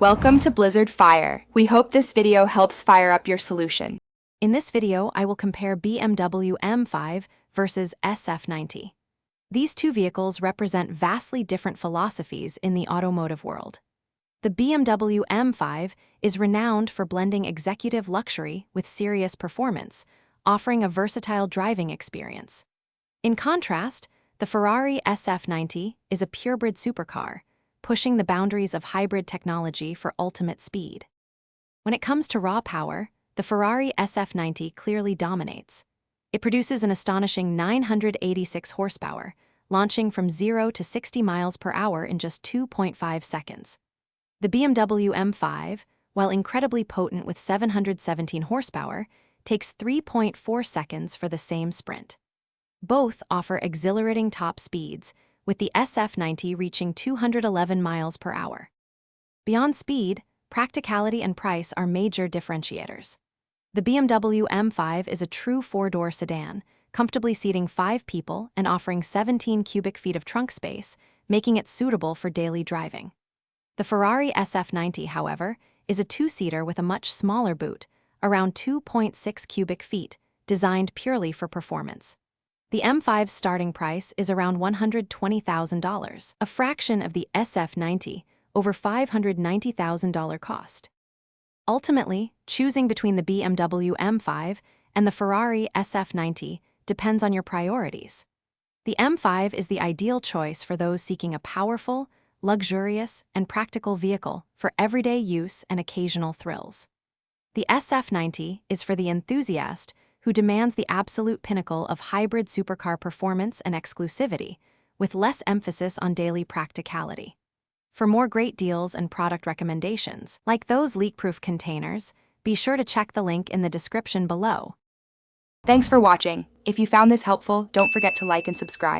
Welcome to Blizzard Fire. We hope this video helps fire up your solution. In this video, I will compare BMW M5 versus SF90. These two vehicles represent vastly different philosophies in the automotive world. The BMW M5 is renowned for blending executive luxury with serious performance, offering a versatile driving experience. In contrast, the Ferrari SF90 is a purebred supercar, pushing the boundaries of hybrid technology for ultimate speed. When it comes to raw power, the Ferrari SF90 clearly dominates. It produces an astonishing 986 horsepower, launching from 0 to 60 miles per hour in just 2.5 seconds. The BMW M5, while incredibly potent with 717 horsepower, takes 3.4 seconds for the same sprint. Both offer exhilarating top speeds, with the SF90 reaching 211 miles per hour. Beyond speed, practicality and price are major differentiators. The BMW M5 is a true four-door sedan, comfortably seating 5 people and offering 17 cubic feet of trunk space, making it suitable for daily driving. The Ferrari SF90, however, is a two-seater with a much smaller boot, around 2.6 cubic feet, designed purely for performance. The M5's starting price is around $120,000, a fraction of the SF90, over $590,000 cost. Ultimately, choosing between the BMW M5 and the Ferrari SF90 depends on your priorities. The M5 is the ideal choice for those seeking a powerful, luxurious, and practical vehicle for everyday use and occasional thrills. The SF90 is for the enthusiast who demands the absolute pinnacle of hybrid supercar performance and exclusivity, with less emphasis on daily practicality. For more great deals and product recommendations, like those leak-proof containers, be sure to check the link in the description below. Thanks for watching. If you found this helpful, don't forget to like and subscribe.